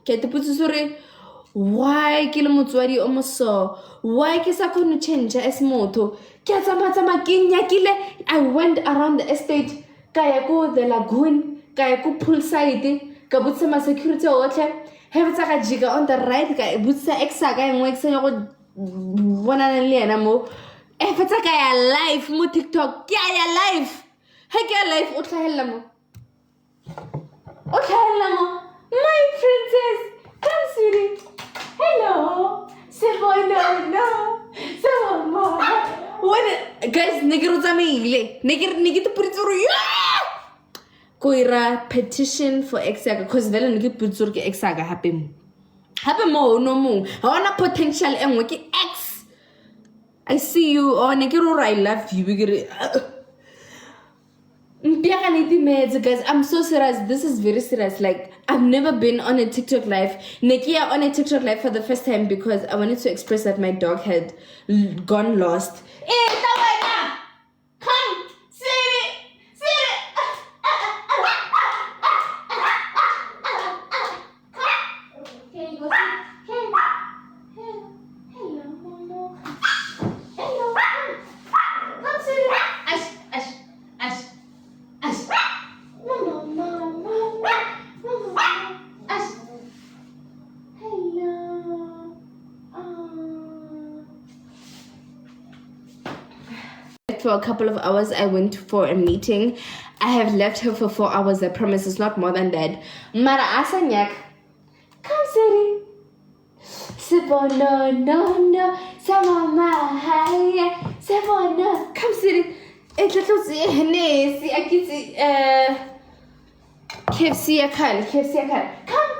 ke te putse sore why ke le motswadi o moso why ke sa kgone change as motho ke a tsama ke nyakile I went around the estate ka ya ko the lagoon ka ya ko poolside ka butsa ma security otlhe he botsa ka jika on the right ka butsa exa ka engwe eksenya go bona le yena mo e fetsa ka ya live mo TikTok ke ya live he ke ya live o tlhahella mo my princess come sweetie hello Sevono no when guys negero tsamaile neke te putsoro ko ira petition for Exaga because vele neke putsoro ke Exaga hape mo no mo ha ona potential engwe ke X I see you on negero I love you guys, I'm so serious. This is very serious. Like, I've never been on a TikTok live. Nekia on a TikTok live for the first time because I wanted to express that my dog had gone lost. Come, sit. For a couple of hours, I went for a meeting. I have left her for 4 hours. I promise it's not more than that. Mara asanyak, come city. Sevono no, sama haya. Sevono, come city. It's little see I can see KFC akan. Come.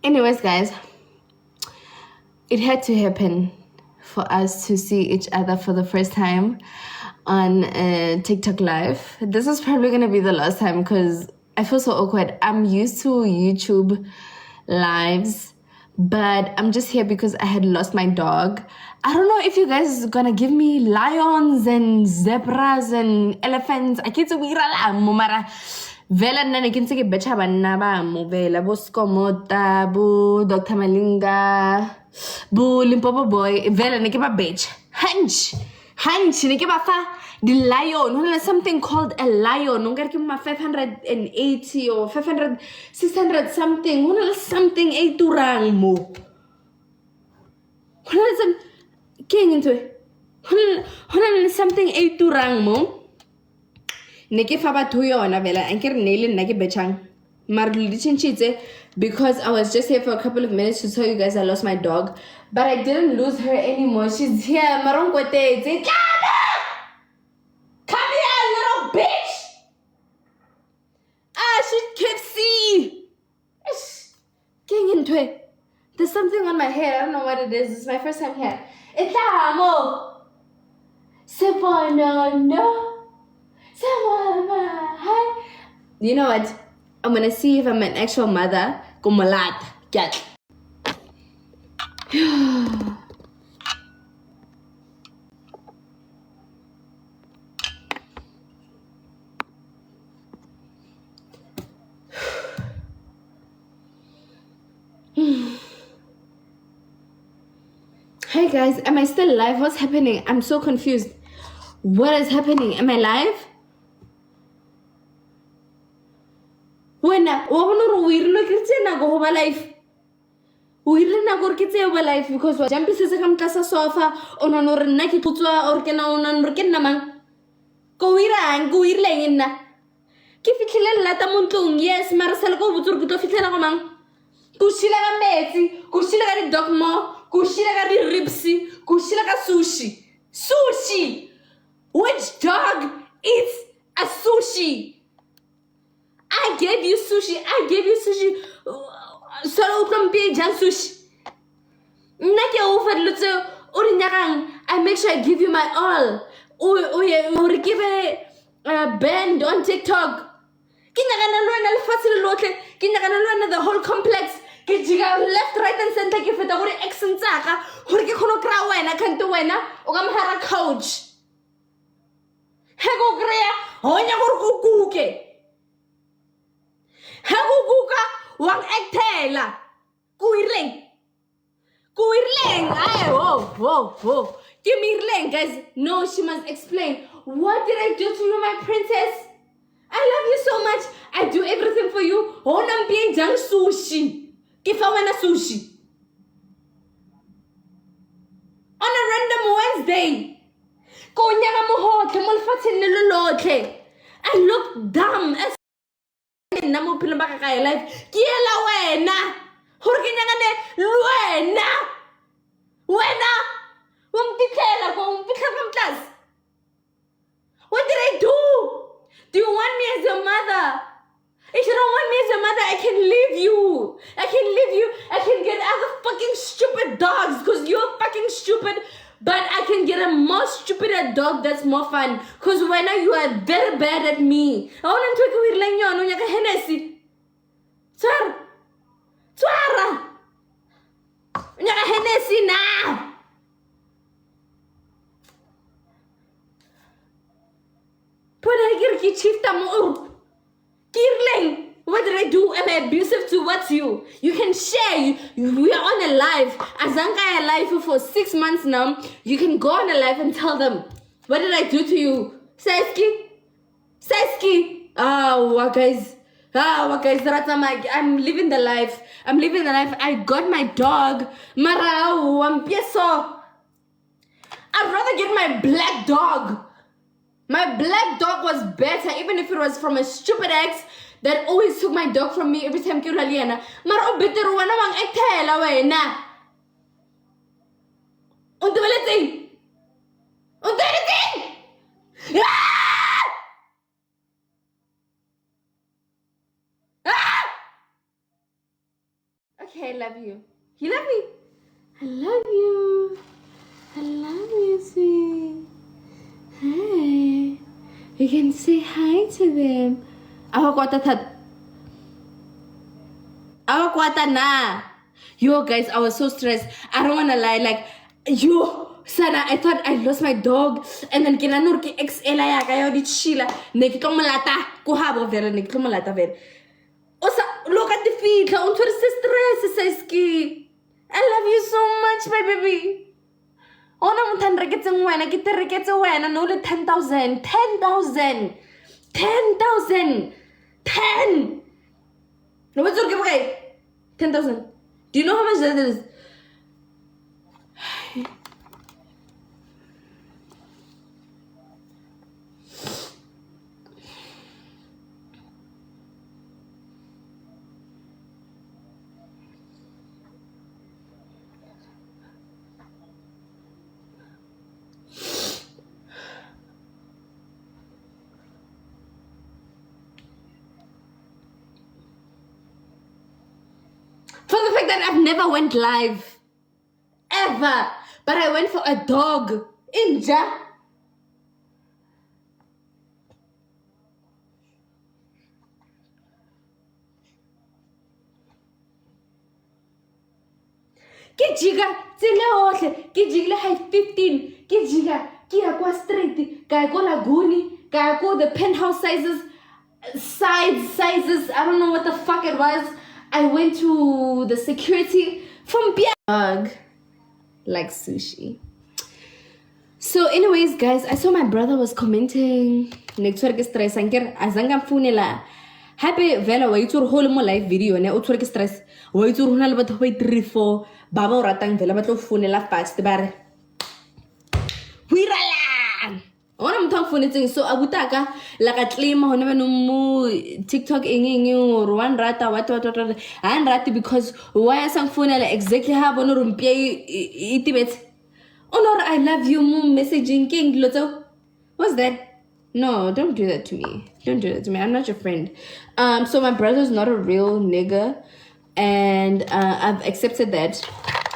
Anyways, guys, it had to happen for us to see each other for the first time on TikTok live. This is probably gonna be the last time because I feel so awkward. I'm used to YouTube lives, but I'm just here because I had lost my dog. I don't know if you guys are gonna give me lions and zebras and elephants. I can't say mara. Vela nane kinse ke becha banna ba mo vela bo Skomota bo Dr. Malinga bo Limpopo boy vela ne ke ba becha hunch ne ke ba fa the lion ho something called a lion no ngare ke ma 580 or 500 600 something ho something e turang mo ho some king into ho something e turang mo Neke fa batho yona vela ankere nele nna ke betchang mar litchinchitse because I was just here for a couple of minutes to tell you guys I lost my dog but I didn't lose her anymore. She's here. Maronkwete come here little bitch. She kept see getting into it. There's something on my hair. I don't know what it is. It's my first time here. It's amo Sevono no. You know what? I'm gonna see if I'm an actual mother. Kumalat. Get. Hey guys, am I still live? What's happening? I'm so confused. What is happening? Am I live? When we look at go over life. We learn go get over life because what jump is a camtasa sofa on an or naki putua or can on an rekenamang. Go irang, go irlangina. Keep it latamuntung, yes, Marcel go to Fitanamang. Kushila Messi, Kushila Dogmo, Kushila Ripsy, Kushila Sushi. Sushi! Which dog eats a sushi? I gave you sushi. Solo from Pijan sushi. Nake over Lutzo Urinarang. I make sure I give you my all. Or give a band on TikTok. Kinagana facile lote. Ke nyaka the whole complex. Ke jiga left, right, and center. Ke feta gore accent tsaka. Gore ke khono kra wena kanto wena o ka mhara couch. He go krea honya gore go kuke. He go kuka wang actela. Kuirleng. Ay, whoa. Give me Irleng, guys. No, she must explain. What did I do to you, my princess? I love you so much. I do everything for you. Honam bien jang sushi. Kifawana sushi. On a random Wednesday. Konyanga mohote, molfatin lolote. I look dumb as namo pilambaka kaya life. Kiela wena. Hurkinyanga ne luena. Wena. What did I do? Do you want me as your mother? If you don't want me as your mother, I can leave you. I can get other fucking stupid dogs because you're fucking stupid. But I can get a more stupider dog that's more fun. Because when you are very bad at me. I want to take away Hennessy. Twara. Hennessy now. What did I do? Am I abusive towards you? You can share. We are on a live. Azanga live for 6 months now. You can go on a live and tell them, what did I do to you? Seski. What guys? I'm living the life. I got my dog. I'd rather get my black dog. My black dog was better, even if it was from a stupid ex that always took my dog from me every time ke laliana. Mara better wana wang ekthela wena. Untweletseng. Okay, I love you. You love me. I love you, sweet. Hi. You can say hi to them. Awakwata na. Yo, guys, I was so stressed. I don't wanna lie. Like, Sana, I thought I lost my dog. And then kinanur ki XL ya kayo di chila. Nekitong malata. Kuhabo vera nekitong malata ver. Osa, look at the feet. La untur stress ski. I love you so much, my baby. Ona mutan reketseng wena kita reketse wena no le 10,000 10 no what's your give 10,000. Do you know how much that is? For the fact that I've never went live. Ever. But I went for a dog. Inja. Kijiga. Kijiga height 15. Kijiga. Kia kwa straight. Kaya ko laguni. Kaya ko the penthouse sizes. Sizes. I don't know what the fuck it was. I went to the security from dog like sushi. So anyways, guys, I saw my brother was commenting network stress anger azanga funela happy vela waitur whole mo live video ne network stress waitur hona le batho ba 3-4 ba ba ratang vela batlo funela fast bare wirala ona mthang funetseng so abutaka la ka claim hona bano mo TikTok eng or one rata what and rati because why sang funela exactly ha bono rumpia itibet honor I love you mo messaging king loto what's that? No, don't do that to me. I'm not your friend. So my brother's not a real nigga and I've accepted that.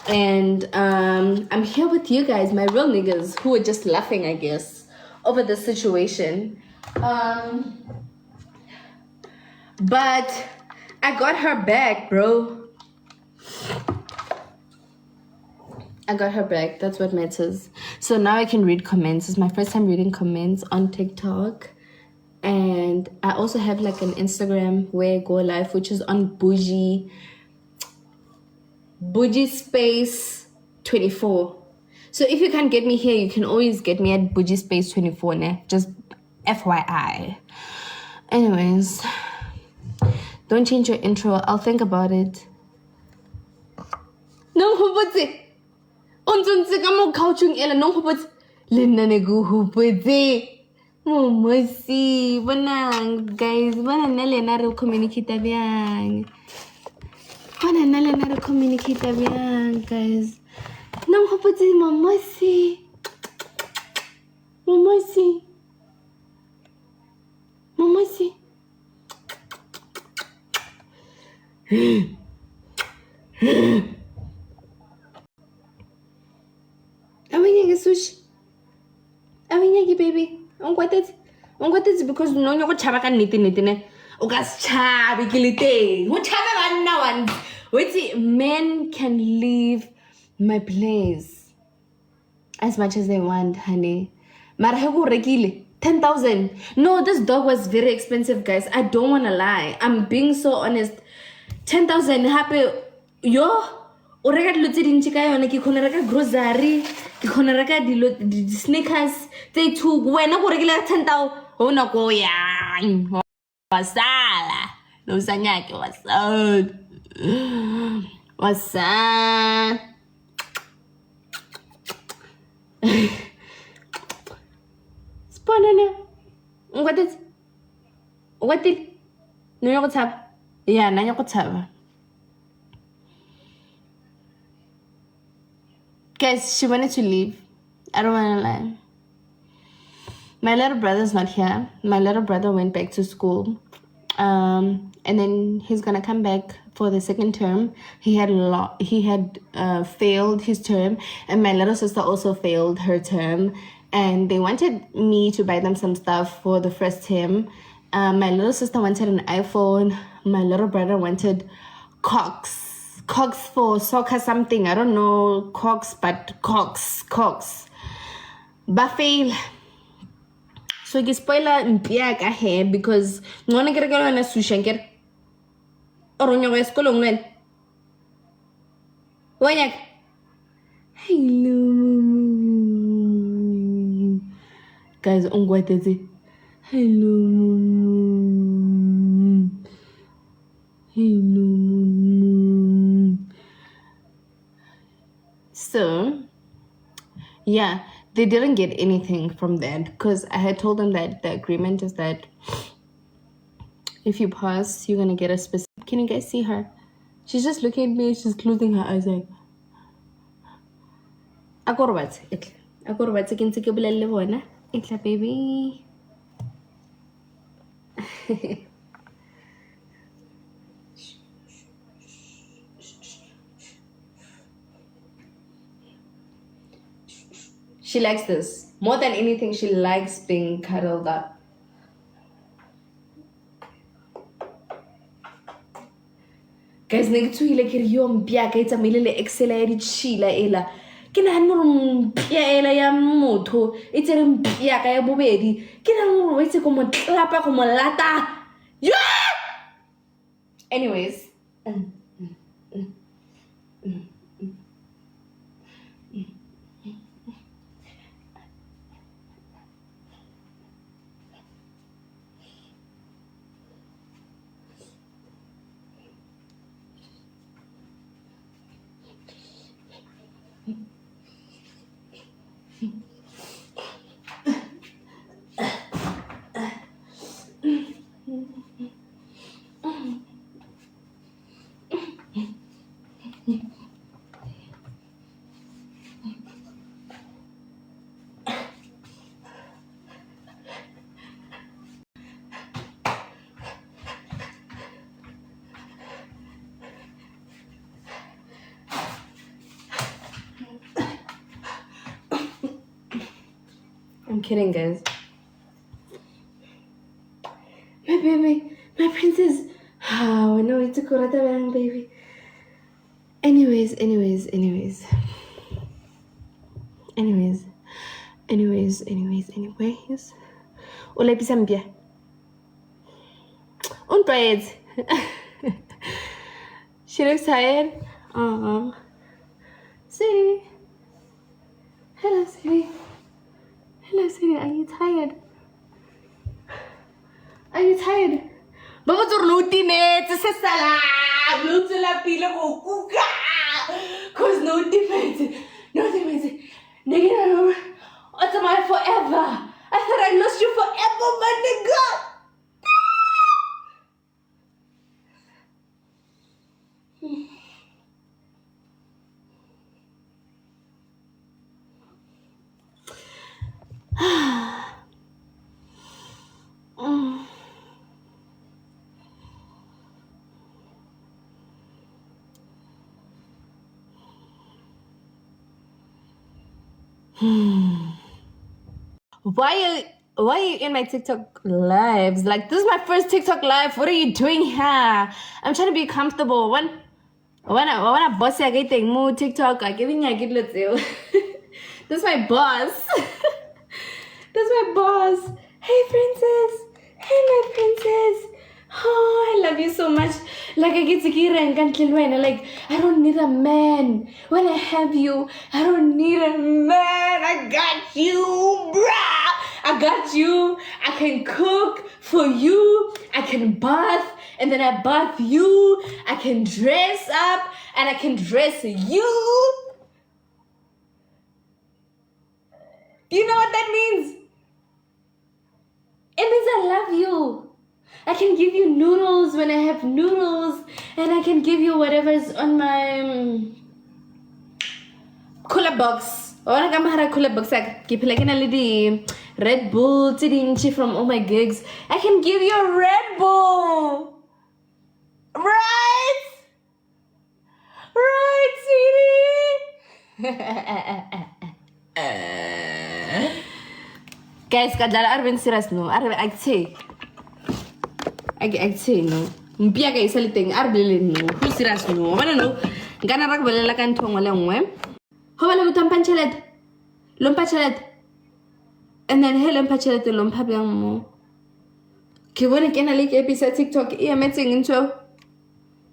And I'm here with you guys, my real niggas who are just laughing, I guess, over the situation. But I got her back, bro. I got her back. That's what matters. So now I can read comments. It's my first time reading comments on TikTok. And I also have like an Instagram where I go live, which is on Boujee space 24. So if you can't get me here, you can always get me at Boujee space 24. Ne? Just FYI. Anyways, don't change your intro. I'll think about it. No, hupotse. Onzonse ka mo couching ela no hupotse. Lena ne go hupotse. Momosi, bonang guys, bona nna lena re communicate byang. Bona nna lena re communicate byang guys. No hupotse momosi. Momosi. Momosi. Awanyage sushi. Awanyage baby. Ongwatetse because no go chaba ka nnete ne. O ka chabe ke le teng. Ho chabe banna one. Wait, men can leave my place as much as they want, honey. Mara he go rekile 10,000. No, this dog was very expensive, guys. I don't want to lie. I'm being so honest. 10,000 happy yo o reka dilo tse dintsi ka yone ke khona reka grocery ke khona reka dilo sneakers tse two wena go rekile 10,000 ho na go yang wasala lo sanyake wasala sponana ngwatetse no yo go tshaba yeah na yo go tshaba. Guys, she wanted to leave. I don't want to lie. My little brother's not here. My little brother went back to school. And then he's going to come back for the second term. He had failed his term. And my little sister also failed her term. And they wanted me to buy them some stuff for the first term. My little sister wanted an iPhone. My little brother wanted Cox for soccer something. I don't know Cox, but Cox. Ba fail. So ke spoiler mpia ka he because ngwana ke re ka na sushi nkere. Oronya go sekolong nene. Wanya. Hello. Guys, ongwatetse. Hello. So, yeah, they didn't get anything from that because I had told them that the agreement is that if you pass, you're going to get a specific... Can you guys see her? She's just looking at me. She's closing her eyes like... Itla, baby. She likes this. More than anything, she likes being cuddled up. Guys, negatuile ke yo mpia ka itsa melele excela ya ditshila ela. Ke na no mpia ela ya motho. Itse re mpia ka ya bobedi. Ke na no itse go mo tlapa go mo lata. Yeah! Anyways, I'm kidding, guys. My baby, my princess. Oh, I know need to kurata bang, baby. Anyways. Ula pisambia. Untried. She looks tired. Siri. Hello, Siri. Are you tired? Baba tornuti ne, se sala. Blue la pila ko kuka. Cause no defense. Nigga, what's am I forever? I thought I lost you forever, my nigga. Why are you in my TikTok lives? Like, this is my first TikTok live. What are you doing here? I'm trying to be comfortable. When I boss I get more TikTok, I giving I get let's do. This is my boss. That's my boss. Hey princess. Hey my princess. Oh, I love you so much. Like I get to get and like I don't need a man. When I have you, I don't need a man. I got you, bruh. I got you. I can cook for you. I can bath, and then I bath you. I can dress up, and I can dress you. Do you know what that means? It means I love you. I can give you noodles when I have noodles, and I can give you whatever's on my cooler box. I want to come a cooler box. I keep like a little Red Bull from all my gigs. I can give you a Red Bull, right? Right, sweetie. Guys, kadala Arvin serious no. Arvin I say no. Mpia guys saliting Arvin no. Who serious no? Wana no. Gana rak balela kan tong wala ngwe. Ho wala mutampan chalet. Lompa chalet. And then he lompa chalet lompa biang mo. Ke wona kena like episode TikTok e meeting into.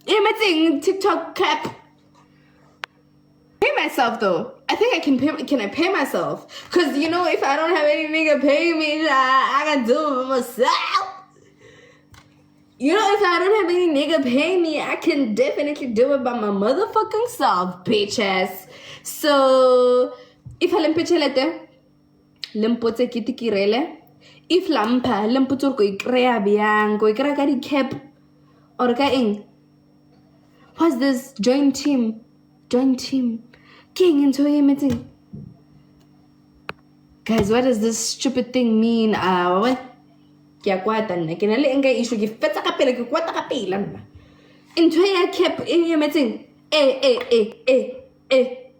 E meeting TikTok cap. Pay myself though. I think I can pay. Can I pay myself? Cause you know, if I don't have any nigga pay me, I can do it myself. You know, if I don't have any nigga pay me, I can definitely do it by my motherfucking self, bitch ass. So if I lempechelete, lempote kitikirele. If lampa lemputur ko ikrea biang ko ikra kari cap or ka ing. What's this? Join team. King into a meeting. Guys, what does this stupid thing mean? What? Kya kwatan na kinali engay issue gi fetsa kapela ki kwata kapelan. Into a cap in your meeting.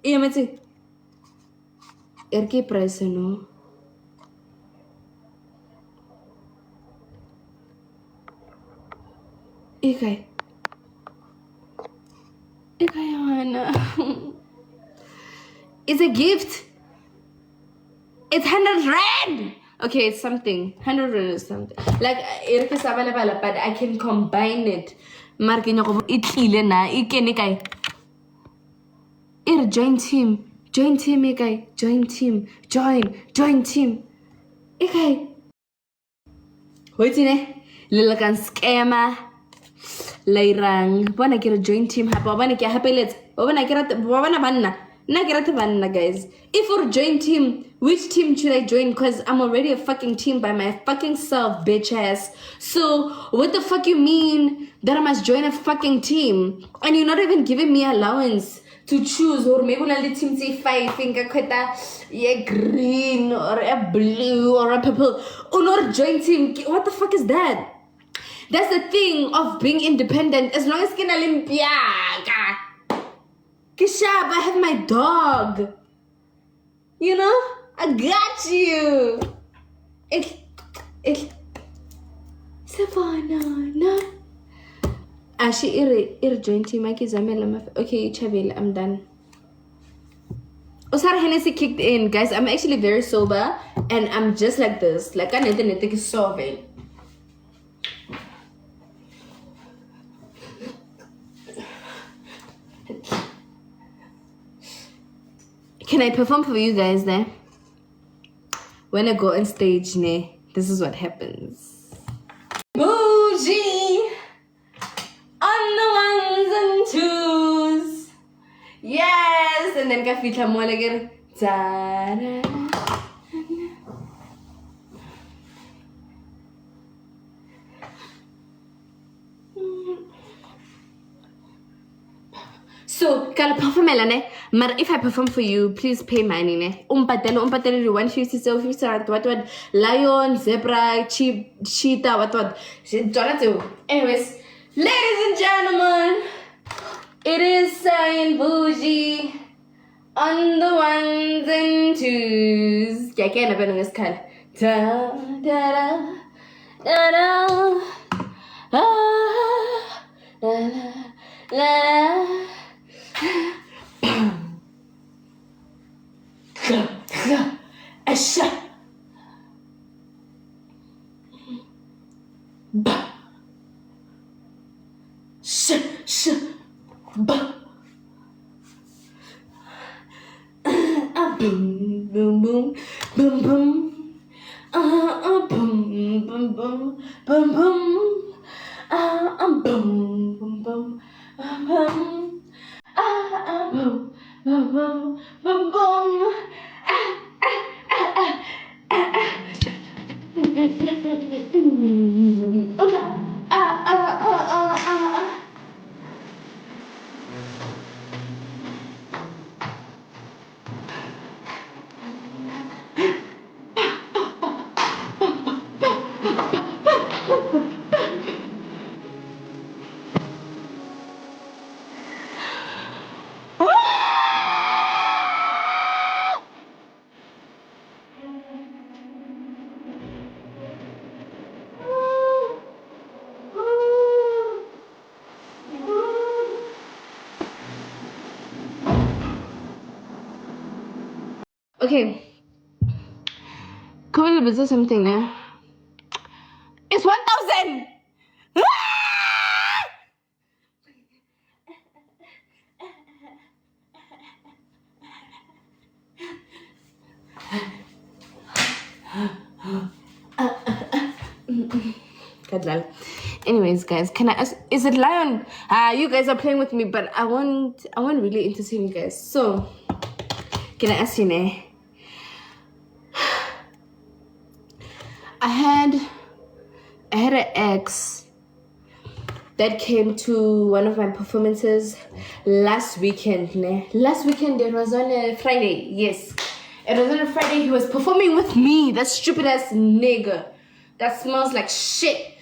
Your meeting. Erki press no. Ikay Hana. It's a gift. It's 100 rand. Okay, it's something. 100 rand is something. Like, but I can combine it. Markin ko itlile na ikene kay. Join team ikay. Join team. Ikay. Hoy tine. Lilakan scammer. Lairang. Wana kira join team hapa. Wana kira happy let's. Wana kira banna guys. If for join team, which team should I join? Cause I'm already a fucking team by my fucking self, bitch ass. So what the fuck you mean that I must join a fucking team? And you're not even giving me allowance to choose, or maybe only team say 5 finger kweta yeah green or a blue or a purple or not join team. What the fuck is that? That's the thing of being independent. As long as kina limpia, Kishab, I have my dog. You know, I got you. Savannah, no. She jointy Maki Zamela. Okay, Chavil, I'm done. Osar Hennessy kicked in, guys. I'm actually very sober and I'm just like this. Like I need to solve it. Can I perform for you guys there? When I go on stage, this is what happens. Boujee on the ones and twos. Yes, and then kafita mo again. So, can I perform ne? But if I perform for you, please pay money ne. Umpatelo 150, so 50 what lion, zebra, cheetah, what. Anyways, ladies and gentlemen, it is Cyan Boujee on the ones and twos. Yeah, I can't have this kind. Da da da da da. La la. Asha. Ba. Sh. Ba. Boom, boom, boom, boom, boom. Boom, boom, boom, boom, boom. Boom, boom, boom, boom, boom. Boom, boom, boom, boom, boom. Okay. Come on, something now. It's 1,000. Anyways, guys, can I ask? Is it lion? You guys are playing with me, but I want really entertain you guys. So, can I ask you now? I had an ex that came to one of my performances last weekend. Last weekend, it was on a Friday. Yes, it was on a Friday. He was performing with me. That stupid ass nigga that smells like shit.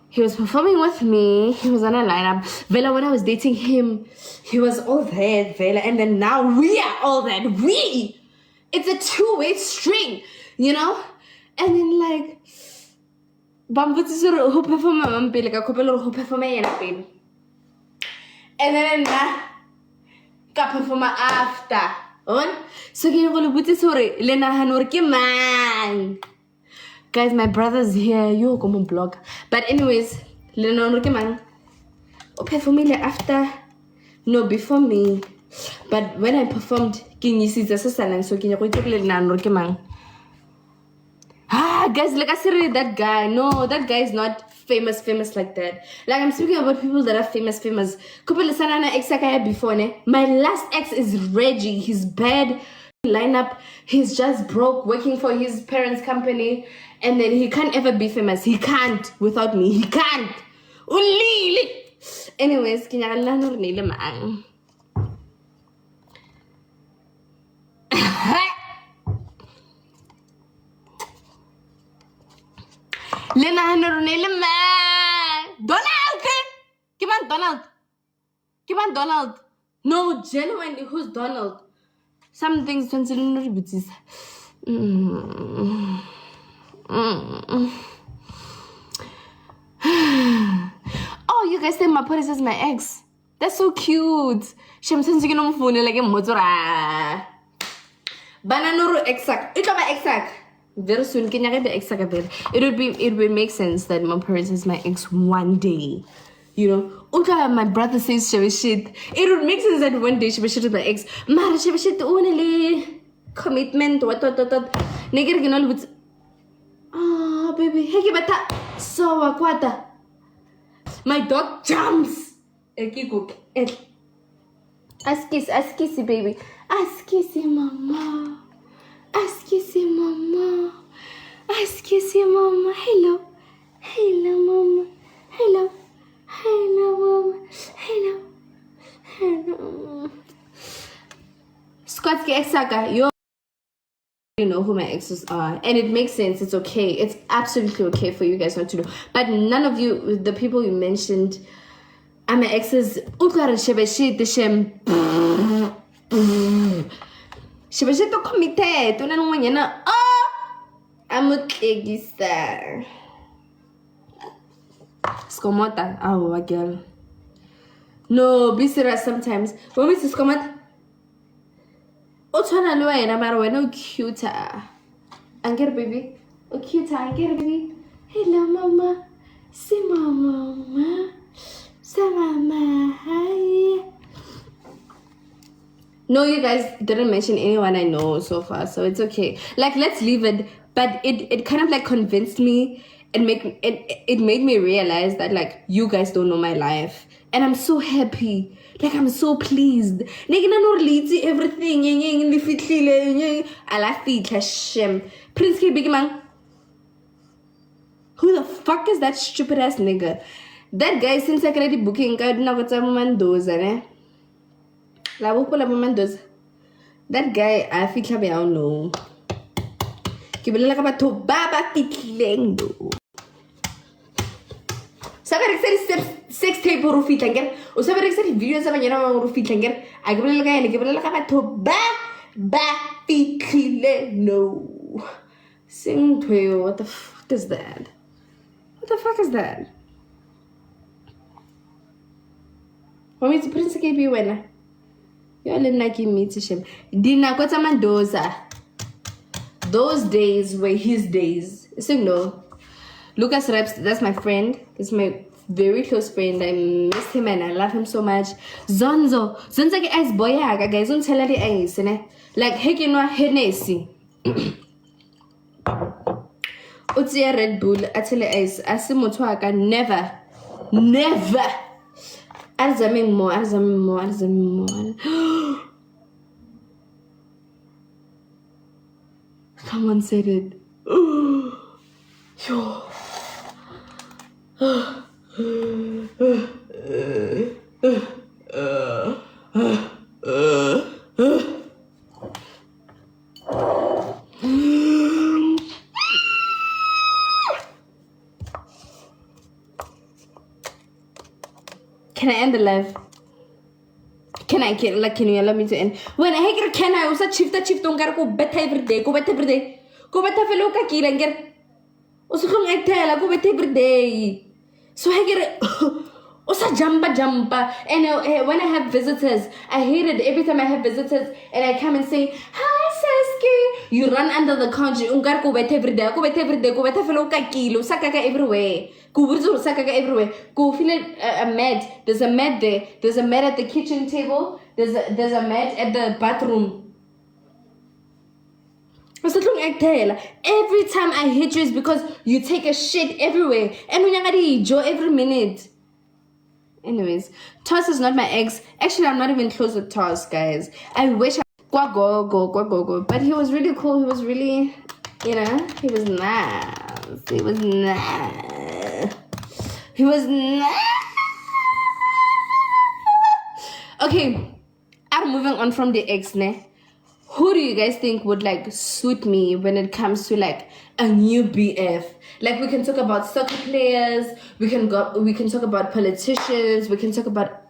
He was performing with me. He was on a lineup. Vela, when I was dating him, he was all that, Vela. And then now we are all that. It's a two-way string, you know? And then like, who perform who perform and then ka perform after. So can you man. Guys, my brother's here. You come on blog. But anyways, man. Perform after. No, before me. But when I performed, can you see the sister? So can you go man? Guys, like I said, that guy. No, that guy is not famous like that. Like I'm speaking about people that are famous. Couple lisanana ex I had before, ne? My last ex is Reggie. He's bad lineup. He's just broke, working for his parents' company, and then he can't ever be famous. He can't without me. He can't. Anyways, Donald. No, genuinely, who's Donald? Some things don't oh, you guys think my police is my ex. That's so cute. Shem sensing on phone like a motora. Bananuru exact. It my exact. Very soon, can you get the exact? It would make sense that my parents is my ex one day. You know, okay, my brother says she was shit. It would make sense that one day she was shit with my ex. Mara she was shit only commitment. What. Nigger can all with. Ah, baby, hey, bata. So aquata. My dog jumps. Ask kissy, baby. Ask kissy, mama. Ask kissy, mama. Ask kissy, mama. Hello, mama. Hello, mama. Hello. Scott's Exaka, you know who my exes are, and it makes sense. It's okay. It's absolutely okay for you guys not to know. But none of you, the people you mentioned, are my exes. Shebeshit to committed. I'm a kegista. Skomota. Oh, a girl. No, be serious sometimes. When we see Skomota. No cuter. Anger baby. Oh cuter, anger baby. Hello mama. Say mama. Say mama. Hi. No, you guys didn't mention anyone I know so far, so it's okay. Like, let's leave it. But it kind of like convinced me and it made me realize that like you guys don't know my life. And I'm so happy. Like, I'm so pleased. Everything. I like it. Prince K. Big Man. Who the fuck is that stupid ass nigga? That guy, since I already booking, I don't know what I'm doing. That guy, I think I don't know. Sabe que sex tape or fit langer o sabe que videos sa banyana ba fit langer a ke bolela ka ene ke bolela ka batho ba fitlile no sing to what the fuck is that Mommy to Prince KB wena yo le nna ke meet shem dinako tsa mandoza those days were his days sing no Lucas Reps, that's my friend. He's my very close friend. I miss him and I love him so much. Zonzo ke ice boy yaga guys. Don't tell her the ice, ne? Like hekinwa Hennessy. Uti Red Bull. I tell her ice. Asimotwaka never. Arzamin more. Someone said it. Yo. Can I end the live? Can you allow me to end? When I hear can I also chief don't go better every day. Go better fellow kaki langer. Also kung egtela go better every day. So I get also jumpa. And when I have visitors, I hate it every time I have visitors and I come and say, hi Saski. You run under the couch, ungar go better every day, go better fellow kaki, sakaka everywhere. Go feel a mat. There's a mat there. There's a mat at the kitchen table. There's a mat at the bathroom. Every time I hit you is because you take a shit everywhere. And when you Joe every minute. Anyways, Toss is not my ex. Actually, I'm not even close with Toss, guys. I wish I go. But he was really cool. He was really, he was nice. He was nice. Okay, I'm moving on from the ex, ne? Who do you guys think would like suit me when it comes to like a new BF? Like we can talk about soccer players, we can talk about politicians, we can talk about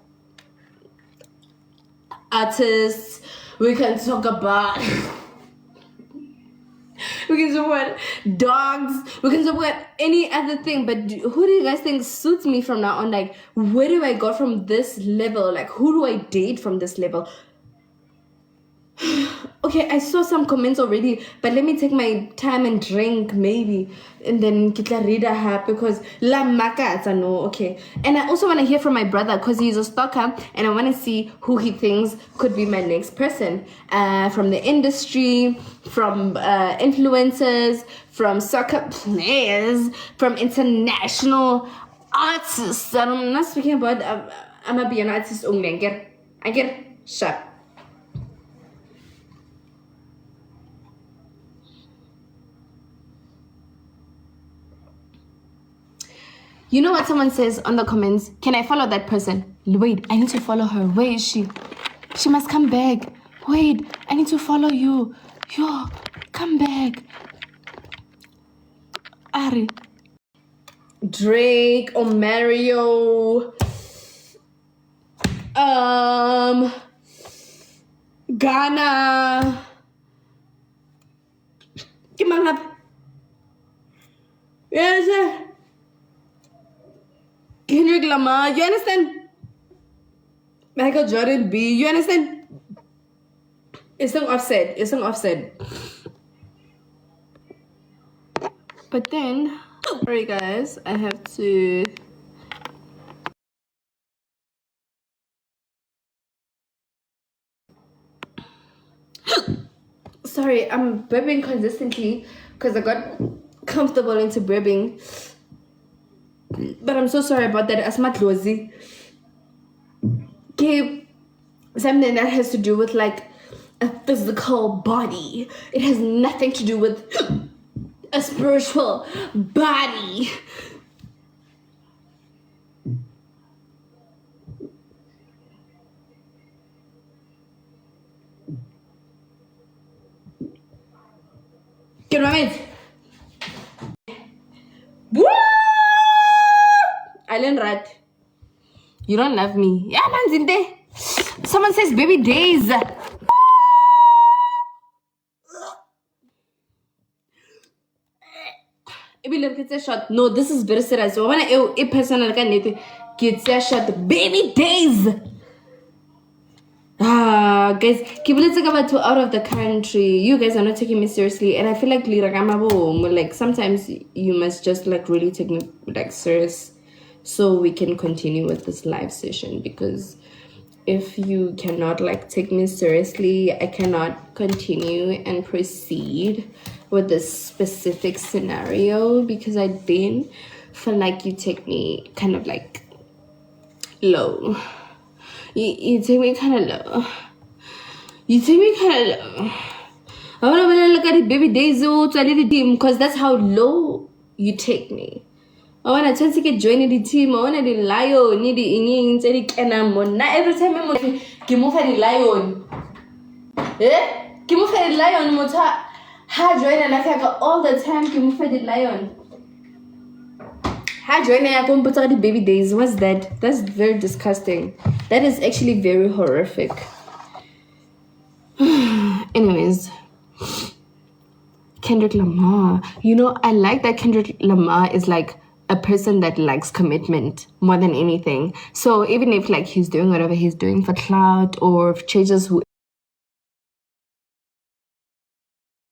artists, we can talk about We can support dogs. We can support any other thing. But who do you guys think suits me from now on? Like, where do I go from this level? Like, who do I date from this level? Okay, I saw some comments already, but let me take my time and drink maybe, and then kitla read her because la maka no. Okay, and I also want to hear from my brother because he's a stalker, and I want to see who he thinks could be my next person, from the industry, from influencers, from soccer players, from international artists. I'm not speaking about. I'm a be an artist only. I get shut. You know what someone says on the comments? Can I follow that person? Wait, I need to follow her. Where is she? She must come back. Wait, I need to follow you. Yo, come back. Ari. Drake or Mario. Ghana. Come on up. Yes, sir. Kendrick Lamar, you understand? Michael Jordan B, you understand? It's not offset. It's not offset. But then, sorry guys, I have to. Sorry, I'm burping consistently because I got comfortable into burping. But I'm so sorry about that. Asmat Lozi. Okay, something that has to do with like a physical body. It has nothing to do with a spiritual body. Get right. Woo! Island rat. You don't love me. Yeah, man's in there. Someone says baby days. Get a shot. No, this is very serious. So when I personal get a shot. Baby days. Guys, let's talk about out of the country. You guys are not taking me seriously, and I feel like sometimes you must just like really take me like serious, so we can continue with this live session. Because if you cannot like take me seriously, I cannot continue and proceed with this specific scenario, because I then feel like you take me kind of like low. You take me kind of low. You take me kind of low. I want to look at the baby days to the team, because that's how low you take me. I want to try to get join the team. I want to the lion, need the innings, the cannon. Not every time I move for the lion. Eh? Move for the lion. Mota. Ha join and I all the time. Move for the lion. Ha join and I come put the baby days. What's that? That's very disgusting. That is actually very horrific. Anyways, Kendrick Lamar. You know, I like that Kendrick Lamar is like a person that likes commitment more than anything. So even if like he's doing whatever he's doing for clout or changes who